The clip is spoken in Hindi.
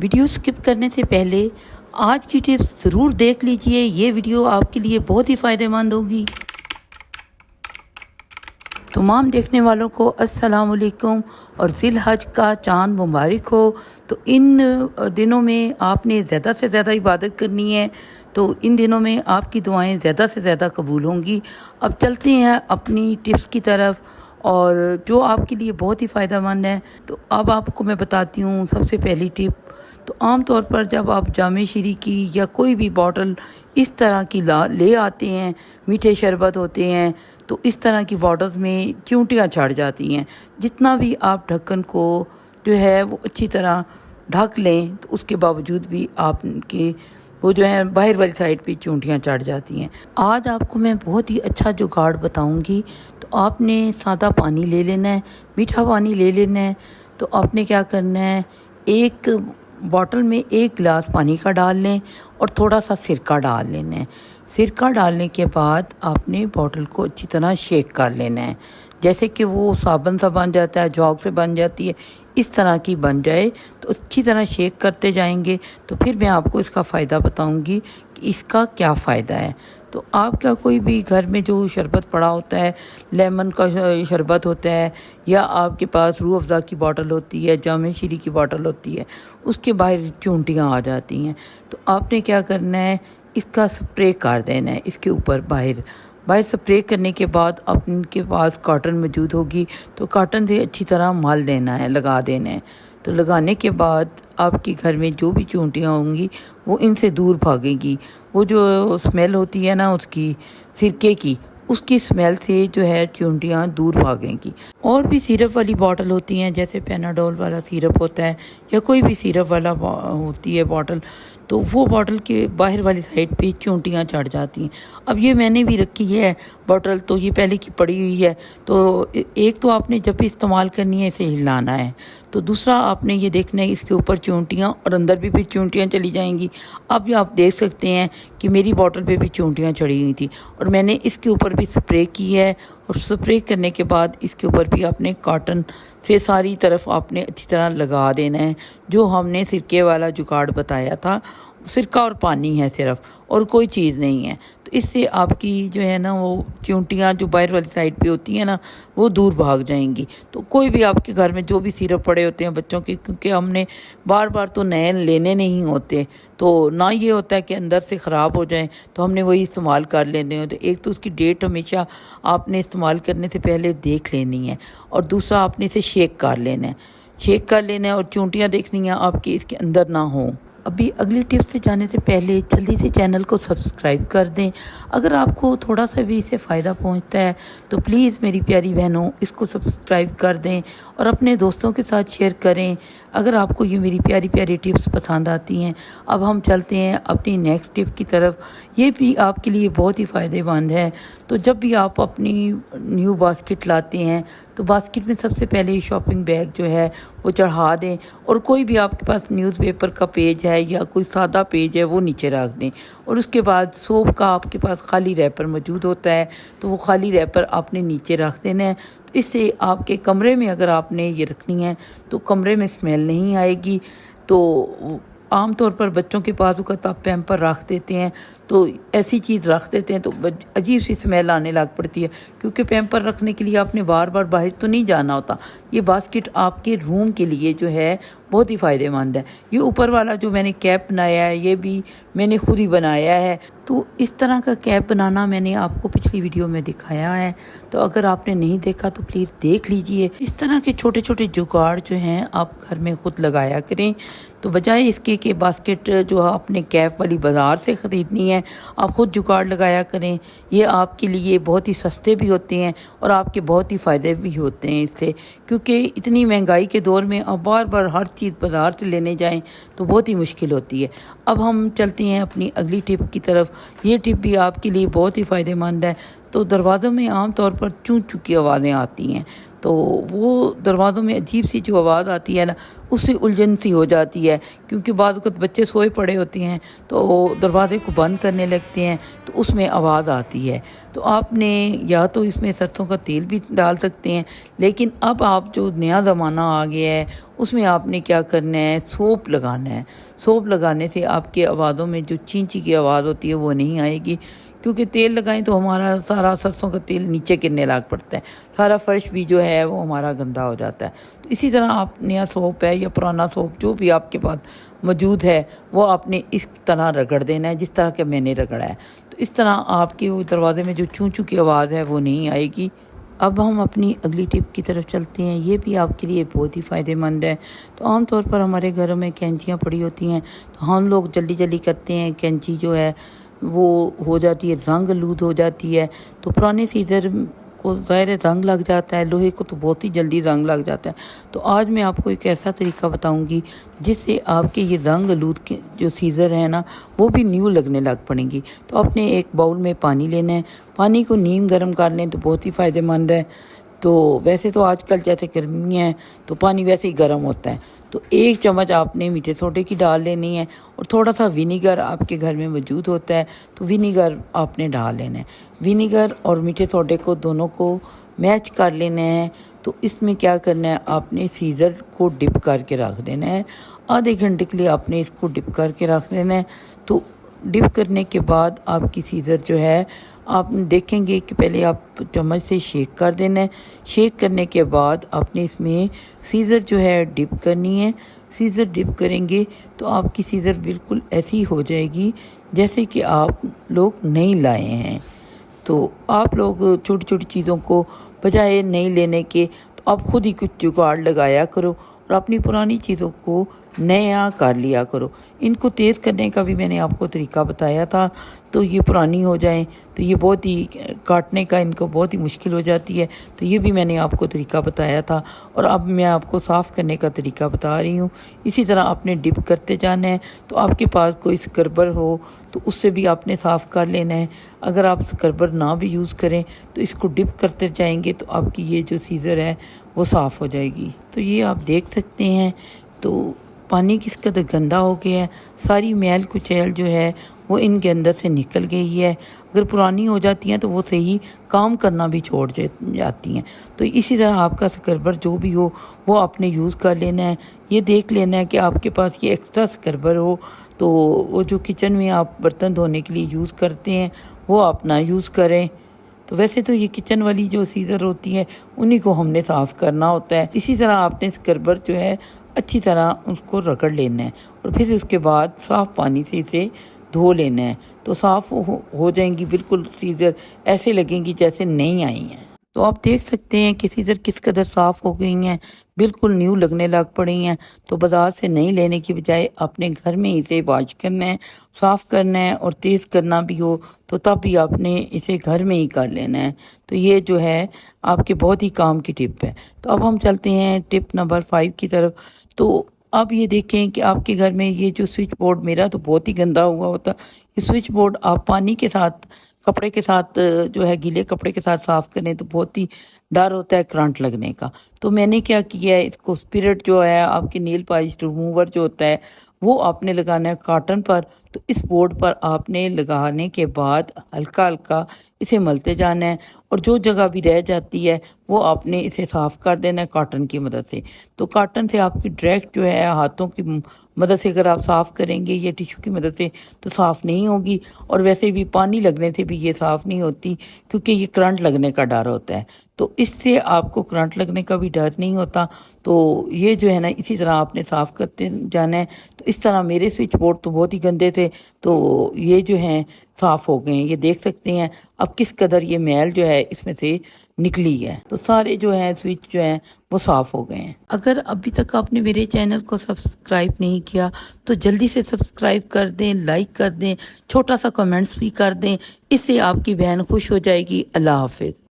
वीडियो स्किप करने से पहले आज की टिप्स ज़रूर देख लीजिए। ये वीडियो आपके लिए बहुत ही फ़ायदेमंद होगी। तमाम देखने वालों को अस्सलाम वालेकुम और ज़िल हज का चाँद मुबारक हो। तो इन दिनों में आपने ज़्यादा से ज़्यादा इबादत करनी है, तो इन दिनों में आपकी दुआएं ज़्यादा से ज़्यादा कबूल होंगी। अब चलते हैं अपनी टिप्स की तरफ, और जो आपके लिए बहुत ही फ़ायदेमंद है। तो अब आपको मैं बताती हूँ सबसे पहली टिप। तो आम तौर पर जब आप जामे शीरी की या कोई भी बॉटल इस तरह की ले आते हैं, मीठे शरबत होते हैं, तो इस तरह की बॉटल्स में चींटियाँ चढ़ जाती हैं। जितना भी आप ढक्कन को जो है वो अच्छी तरह ढक लें, तो उसके बावजूद भी आपके वो जो है बाहर वाली साइड पे चींटियाँ चढ़ जाती हैं। आज आपको मैं बहुत ही अच्छा जुगाड़ बताऊंगी। तो आपने सादा पानी ले लेना है, मीठा पानी ले लेना है। तो आपने क्या करना है, एक बॉटल में 1 गिलास पानी का डाल लें और थोड़ा सा सिरका डाल लेना है। सिरका डालने के बाद आपने बॉटल को अच्छी तरह शेक कर लेना है, जैसे कि वो साबुन सा बन जाता है, जॉग से बन जाती है, इस तरह की बन जाए। तो अच्छी तरह शेक करते जाएंगे। तो फिर मैं आपको इसका फ़ायदा बताऊंगी कि इसका क्या फ़ायदा है। तो आपका कोई भी घर में जो शरबत पड़ा होता है, लेमन का शरबत होता है, या आपके पास रूह अफ़ज़ा की बोतल होती है, जामे शीरी की बोतल होती है, उसके बाहर चींटियाँ आ जाती हैं। तो आपने क्या करना है, इसका स्प्रे कर देना है इसके ऊपर। बाहर स्प्रे करने के बाद आपके पास कॉटन मौजूद होगी, तो कॉटन से अच्छी तरह मल देना है, लगा देना है। तो लगाने के बाद आपके घर में जो भी चींटियाँ होंगी वो इनसे दूर भागेंगी। वो जो स्मेल होती है ना उसकी, सिरके की, उसकी स्मेल से जो है चींटियाँ दूर भागेंगी। और भी सिरप वाली बॉटल होती हैं, जैसे पेनाडोल वाला सिरप होता है या कोई भी सिरप वाला होती है बॉटल, तो वो बॉटल के बाहर वाली साइड पे चींटियाँ चढ़ जाती हैं। अब ये मैंने भी रखी है बॉटल, तो ये पहले की पड़ी हुई है। तो एक तो आपने जब भी इस्तेमाल करनी है इसे हिलाना है, तो दूसरा आपने ये देखना है इसके ऊपर चींटियाँ और अंदर भी फिर चींटियाँ चली जाएंगी। अब ये आप देख सकते हैं कि मेरी बॉटल पे भी चींटियाँ चढ़ी हुई थी, और मैंने इसके ऊपर भी स्प्रे की है। और स्प्रे करने के बाद इसके ऊपर भी आपने कॉटन से सारी तरफ आपने अच्छी तरह लगा देना है। जो हमने सिरके वाला जुगाड़ बताया था, सिरका और पानी है सिर्फ, और कोई चीज़ नहीं है। तो इससे आपकी जो है ना वो चींटियाँ जो बाहर वाली साइड पे होती हैं ना, वो दूर भाग जाएंगी। तो कोई भी आपके घर में जो भी सिरप पड़े होते हैं बच्चों के, क्योंकि हमने बार बार तो नए लेने नहीं होते, तो ना ये होता है कि अंदर से ख़राब हो जाए, तो हमने वही इस्तेमाल कर लेने होते। एक तो उसकी डेट हमेशा आपने इस्तेमाल करने से पहले देख लेनी है, और दूसरा आपने इसे शेक कर लेना है, और चींटियाँ देखनी है आपकी इसके अंदर ना हो। अभी अगली टिप से जाने से पहले जल्दी से चैनल को सब्सक्राइब कर दें। अगर आपको थोड़ा सा भी इससे फ़ायदा पहुंचता है तो प्लीज़ मेरी प्यारी बहनों इसको सब्सक्राइब कर दें और अपने दोस्तों के साथ शेयर करें, अगर आपको ये मेरी प्यारी प्यारी टिप्स पसंद आती हैं। अब हम चलते हैं अपनी नेक्स्ट टिप की तरफ। ये भी आपके लिए बहुत ही फ़ायदेमंद है। तो जब भी आप अपनी न्यू बास्केट लाते हैं, तो बास्केट में सबसे पहले शॉपिंग बैग जो है वो चढ़ा दें, और कोई भी आपके पास न्यूज़पेपर का पेज है या कोई सादा पेज है वो नीचे रख दें। और उसके बाद सोप का आपके पास खाली रैपर मौजूद होता है, तो वो खाली रैपर आपने नीचे रख देना है। इससे आपके कमरे में अगर आपने ये रखनी है तो कमरे में स्मेल नहीं आएगी। तो आम तौर पर बच्चों के पास आप पैम्पर रख देते हैं, तो ऐसी चीज़ रख देते हैं तो अजीब सी स्मेल आने लग पड़ती है, क्योंकि पैम्पर रखने के लिए आपने बार बार बाहर तो नहीं जाना होता। ये बास्केट आपके रूम के लिए जो है बहुत ही फ़ायदेमंद है। ये ऊपर वाला जो मैंने कैप बनाया है ये भी मैंने खुद ही बनाया है। तो इस तरह का कैप बनाना मैंने आपको पिछली वीडियो में दिखाया है, तो अगर आपने नहीं देखा तो प्लीज़ देख लीजिए। इस तरह के छोटे छोटे जुगाड़ जो हैं आप घर में खुद लगाया करें। तो बजाय इसके कि बास्केट जो आपने कैप वाली बाज़ार से ख़रीदनी है, आप खुद जुगाड़ लगाया करें। ये आपके लिए बहुत ही सस्ते भी होते हैं और आपके बहुत ही फ़ायदे भी होते हैं इससे, क्योंकि इतनी महंगाई के दौर में आप बार बार हर चीज़ बाज़ार से लेने जाएं तो बहुत ही मुश्किल होती है। अब हम चलते हैं अपनी अगली टिप की तरफ। ये टिप भी आपके लिए बहुत ही फ़ायदेमंद है। तो दरवाज़ों में आम तौर पर चूं चूं की आवाज़ें आती हैं। तो वो दरवाज़ों में अजीब सी जो आवाज़ आती है ना, उससे उलझन सी हो जाती है, क्योंकि बाद वक़्त बच्चे सोए पड़े होते हैं तो दरवाज़े को बंद करने लगते हैं, तो उसमें आवाज़ आती है। तो आपने या तो इसमें सरसों का तेल भी डाल सकते हैं, लेकिन अब आप जो नया ज़माना आ गया है उसमें आपने क्या करना है, सोप लगाना है। सोप लगाने से आपके आवाज़ों में जो चीं-चीं की आवाज़ होती है वो नहीं आएगी, क्योंकि तेल लगाएं तो हमारा सारा सरसों का तेल नीचे गिरने लग पड़ता है, सारा फर्श भी जो है वो हमारा गंदा हो जाता है। तो इसी तरह आप नया सोप है या पुराना सोप जो भी आपके पास मौजूद है वो आपने इस तरह रगड़ देना है जिस तरह के मैंने रगड़ा है। तो इस तरह आपके वो दरवाज़े में जो चूं चूं की आवाज़ है वो नहीं आएगी। अब हम अपनी अगली टिप की तरफ चलते हैं, ये भी आपके लिए बहुत ही फ़ायदेमंद है। तो आम तौर पर हमारे घरों में कैंचियाँ पड़ी होती हैं, तो हम लोग जल्दी जल्दी करते हैं, कैंची जो है वो हो जाती है, ज़ंग आलूद हो जाती है। तो पुराने सीज़र को ज़ाहिर है ज़ंग लग जाता है, लोहे को तो बहुत ही जल्दी ज़ंग लग जाता है। तो आज मैं आपको एक ऐसा तरीका बताऊंगी जिससे आपके ये ज़ंग आलूद के जो सीज़र है ना वो भी न्यू लगने लग पड़ेंगी। तो आपने एक बाउल में पानी लेना है, पानी को नीम गर्म कर लें तो बहुत ही फ़ायदेमंद है। तो वैसे तो आजकल जैसे गर्मी है तो पानी वैसे ही गर्म होता है। तो 1 चम्मच आपने मीठे सोडे की डाल लेनी है, और थोड़ा सा विनीगर आपके घर में मौजूद होता है तो विनीगर आपने डाल लेना है। विनीगर और मीठे सोडे को दोनों को मैच कर लेना है। तो इसमें क्या करना है, आपने सीज़र को डिप करके रख देना है। आधे घंटे के लिए आपने इसको डिप करके रख देना है। तो डिप करने के बाद आपकी सीज़र जो है आप देखेंगे कि पहले आप चम्मच से शेक कर देना है। शेक करने के बाद आपने इसमें सीज़र जो है डिप करनी है। सीज़र डिप करेंगे तो आपकी सीज़र बिल्कुल ऐसी हो जाएगी जैसे कि आप लोग नई लाए हैं। तो आप लोग छोटी छोटी चीज़ों को बजाय नहीं लेने के तो आप खुद ही कुछ जुगाड़ लगाया करो और अपनी पुरानी चीज़ों को नया कर लिया करो। इनको तेज़ करने का भी मैंने आपको तरीका बताया था। तो ये पुरानी हो जाएं तो ये बहुत ही काटने का इनको बहुत ही मुश्किल हो जाती है। तो ये भी मैंने आपको तरीका बताया था, और अब मैं आपको साफ़ करने का तरीका बता रही हूँ। इसी तरह आपने डिप करते जाना है। तो आपके पास कोई स्क्रबर हो तो उससे भी आपने साफ़ कर लेना है। अगर आप स्क्रबर ना भी यूज़ करें तो इसको डिप करते जाएंगे तो आपकी ये जो सीज़र है वो साफ़ हो जाएगी। तो ये आप देख सकते हैं। तो पानी किस कदर गंदा हो गया है, सारी मैल कुचैल जो है वो इनके अंदर से निकल गई है। अगर पुरानी हो जाती हैं तो वो सही काम करना भी छोड़ जाती हैं। तो इसी तरह आपका स्क्रबर जो भी हो वो आपने यूज़ कर लेना है। ये देख लेना है कि आपके पास ये एक्स्ट्रा स्क्रबर हो, तो वो जो किचन में आप बर्तन धोने के लिए यूज़ करते हैं वो आप ना यूज़ करें। तो वैसे तो ये किचन वाली जो सीज़र होती है उन्हीं को हमने साफ़ करना होता है। इसी तरह आपने स्क्रबर जो है अच्छी तरह उसको रगड़ लेना है, और फिर उसके बाद साफ़ पानी से इसे धो लेना है। तो साफ़ हो जाएंगी बिल्कुल, सीज़र ऐसे लगेंगी जैसे नई आई हैं। तो आप देख सकते हैं कि सीज़र किस कदर साफ़ हो गई हैं, बिल्कुल न्यू लगने लग पड़ी हैं। तो बाज़ार से नहीं लेने की बजाय अपने घर में इसे वॉश करना है, साफ़ करना है, और तेज़ करना भी हो तो तब भी आपने इसे घर में ही कर लेना है। तो ये जो है आपके बहुत ही काम की टिप है। तो अब हम चलते हैं टिप नंबर 5 की तरफ। तो अब ये देखें कि आपके घर में ये जो स्विच बोर्ड, मेरा तो बहुत ही गंदा हुआ होता, ये स्विच बोर्ड आप पानी के साथ, कपड़े के साथ जो है गीले कपड़े के साथ साफ़ करें तो बहुत ही डर होता है करंट लगने का। तो मैंने क्या किया है, इसको स्पिरिट जो है आपकी नील पॉलिश रिमूवर जो होता है वो आपने लगाना है कॉटन पर। तो इस बोर्ड पर आपने लगाने के बाद हल्का हल्का इसे मलते जाना है, और जो जगह भी रह जाती है वो आपने इसे साफ़ कर देना है कॉटन की मदद से। तो कॉटन से आपकी डायरेक्ट जो है हाथों की मदद से अगर आप साफ़ करेंगे या टिश्यू की मदद से तो साफ़ नहीं होगी, और वैसे भी पानी लगने से भी ये साफ़ नहीं होती, क्योंकि ये करंट लगने का डर होता है। तो इससे आपको करंट लगने का भी डर नहीं होता। तो ये जो है ना इसी तरह आपने साफ़ करते जाना है। तो इस तरह मेरे स्विच बोर्ड तो बहुत ही गंदे थे, तो ये जो हैं साफ़ हो गए हैं। ये देख सकते हैं अब किस कदर ये मैल जो है इसमें से निकली है। तो सारे जो हैं स्विच जो हैं वो साफ़ हो गए हैं। अगर अभी तक आपने मेरे चैनल को सब्सक्राइब नहीं किया तो जल्दी से सब्सक्राइब कर दें, लाइक कर दें, छोटा सा कमेंट्स भी कर दें। इससे आपकी बहन खुश हो जाएगी। अल्लाह हाफिज़।